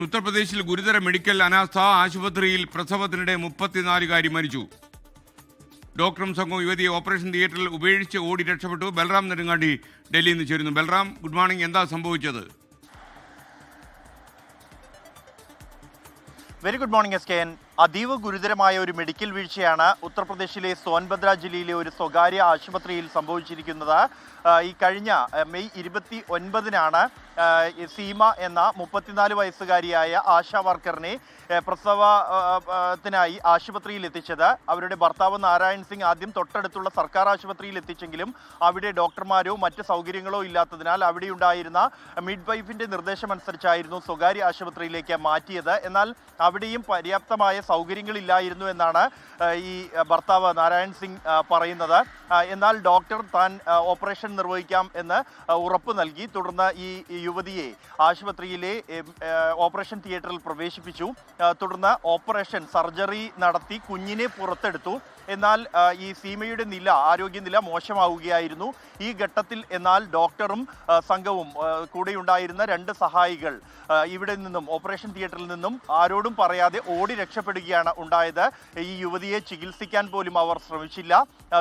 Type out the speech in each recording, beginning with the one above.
ഉത്തർപ്രദേശിൽ ഗുരുതര മെഡിക്കൽ അനാസ്ഥ. ആശുപത്രിയിൽ പ്രസവത്തിനിടെ 34-കാരി മരിച്ചു. ഡോക്ടറും സംഘവും യുവതിയെ ഓപ്പറേഷൻ തിയേറ്ററിൽ ഉപേക്ഷിച്ച് ഓടി രക്ഷപ്പെട്ടു. ബൽറാം നെടുങ്ങാടി ഡൽഹിയിൽ നിന്ന് ചേരുന്നു. Balram, good morning. എന്താ സംഭവിച്ചത്? Very good morning SKN. അതീവ ഗുരുതരമായ ഒരു മെഡിക്കൽ വീഴ്ചയാണ് ഉത്തർപ്രദേശിലെ സോൻഭദ്ര ജില്ലയിലെ ഒരു സ്വകാര്യ ആശുപത്രിയിൽ സംഭവിച്ചിരിക്കുന്നത്. ഈ കഴിഞ്ഞ മെയ് 29-നാണ് സീമ എന്ന 34 വയസ്സുകാരിയായ ആശാ വർക്കറിനെ പ്രസവത്തിനായി ആശുപത്രിയിൽ എത്തിച്ചത്. അവരുടെ ഭർത്താവ് നാരായൺ സിംഗ് ആദ്യം തൊട്ടടുത്തുള്ള സർക്കാർ ആശുപത്രിയിൽ എത്തിച്ചെങ്കിലും അവിടെ ഡോക്ടർമാരോ മറ്റ് സൗകര്യങ്ങളോ ഇല്ലാത്തതിനാൽ അവിടെയുണ്ടായിരുന്ന മിഡ് വൈഫിന്റെ നിർദ്ദേശമനുസരിച്ചായിരുന്നു സ്വകാര്യ ആശുപത്രിയിലേക്ക് മാറ്റിയത്. എന്നാൽ അവിടെയും പര്യാപ്തമായ സൗകര്യങ്ങളില്ലായിരുന്നു എന്നാണ് ഈ ഭർത്താവ് നാരായൺ സിംഗ് പറയുന്നത്. എന്നാൽ ഡോക്ടർ താൻ ഓപ്പറേഷൻ നിർവഹിക്കാം എന്ന് ഉറപ്പ് നൽകി. തുടർന്ന് ഈ യുവതിയെ ആശുപത്രിയിലെ ഓപ്പറേഷൻ തിയേറ്ററിൽ പ്രവേശിപ്പിച്ചു. തുടർന്ന് ഓപ്പറേഷൻ സർജറി നടത്തി കുഞ്ഞിനെ പുറത്തെടുത്തു. എന്നാൽ ഈ സീമയുടെ ആരോഗ്യനില മോശമാവുകയായിരുന്നു. ഈ ഘട്ടത്തിൽ എന്നാൽ ഡോക്ടറും സംഘവും കൂടെയുണ്ടായിരുന്ന 2 സഹായികൾ ഇവിടെ നിന്നും ഓപ്പറേഷൻ തിയേറ്ററിൽ നിന്നും ആരോടും പറയാതെ ഓടി രക്ഷപ്പെടുകയാണ് ഉണ്ടായത്. ഈ യുവതിയെ ചികിത്സിക്കാൻ പോലും അവർ ശ്രമിച്ചില്ല.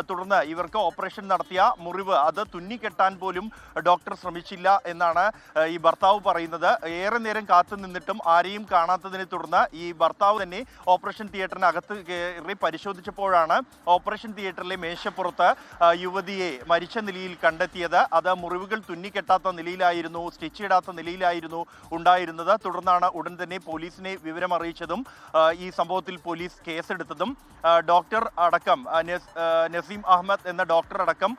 തുടർന്ന് ഇവർക്ക് ഓപ്പറേഷൻ നടത്തിയ മുറിവ് അത് തുന്നിക്കെട്ടാൻ പോലും ഡോക്ടർ ശ്രമിച്ചില്ല എന്നാണ് ഈ ഭർത്താവ് പറയുന്നത്. ഏറെ നേരം കാത്തു നിന്നിട്ടും ആരെയും കാണാത്തതിനെ തുടർന്ന് ഈ ഭർത്താവ് തന്നെ ഓപ്പറേഷൻ തിയേറ്ററിനകത്ത് കയറി പരിശോധിച്ചപ്പോഴാണ് ഓപ്പറേഷൻ തിയേറ്ററിലെ മേശപ്പുറത്ത് യുവതിയെ മരിച്ച നിലയിൽ കണ്ടെത്തിയത്. അത് മുറിവുകൾ തുന്നിക്കെട്ടാത്ത നിലയിലായിരുന്നു, സ്റ്റിച്ച് ഇടാത്ത നിലയിലായിരുന്നു ഉണ്ടായിരുന്നത്. തുടർന്നാണ് ഉടൻ തന്നെ പോലീസിനെ വിവരം അറിയിച്ചതും ഈ സംഭവത്തിൽ പോലീസ് കേസെടുത്തതും. ഡോക്ടർ അടക്കം നസീം അഹമ്മദ് എന്ന ഡോക്ടർ അടക്കം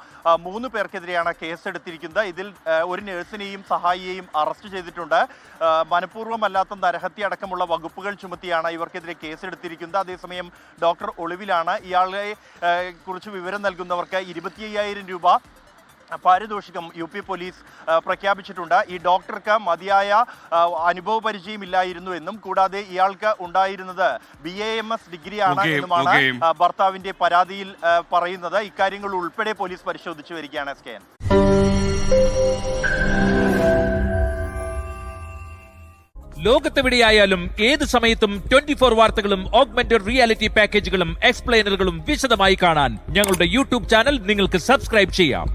3 പേർക്കെതിരെയാണ് കേസെടുത്തിരിക്കുന്നത്. ഇതിൽ ഒരു നഴ്സിനെയും സഹായിയെയും അറസ്റ്റ് ചെയ്തിട്ടുണ്ട്. മനഃപൂർവ്വമല്ലാത്ത നരഹത്യ അടക്കമുള്ള വകുപ്പുകൾ ചുമത്തിയാണ് ഇവർക്കെതിരെ കേസെടുത്തിരിക്കുന്നത്. അതേസമയം ഡോക്ടർ ഒളിവിലാണ്. ഇയാളെ കുറിച്ച് വിവരം നൽകുന്നവർക്ക് 25,000 രൂപ പാരിതോഷികം UP പോലീസ് പ്രഖ്യാപിച്ചിട്ടുണ്ട്. ഈ ഡോക്ടർക്ക് മതിയായ അനുഭവ പരിചയമില്ലായിരുന്നു എന്നും കൂടാതെ ഇയാൾക്ക് ഉണ്ടായിരുന്നത് BAMS ഡിഗ്രിയാണ് എന്നുമാണ് ഭർത്താവിന്റെ പരാതിയിൽ പറയുന്നത്. ഇക്കാര്യങ്ങൾ ഉൾപ്പെടെ പോലീസ് പരിശോധിച്ചു വരികയാണ് SKN. ലോകത്തെവിടെയായാലും ഏത് സമയത്തും 24 വാർത്തകളും ഓഗ്മെന്റഡ് റിയാലിറ്റി പാക്കേജുകളും എക്സ്പ്ലെയിനറുകളും വിശദമായി കാണാൻ ഞങ്ങളുടെ YouTube ചാനൽ നിങ്ങൾക്ക് സബ്സ്ക്രൈബ് ചെയ്യാം.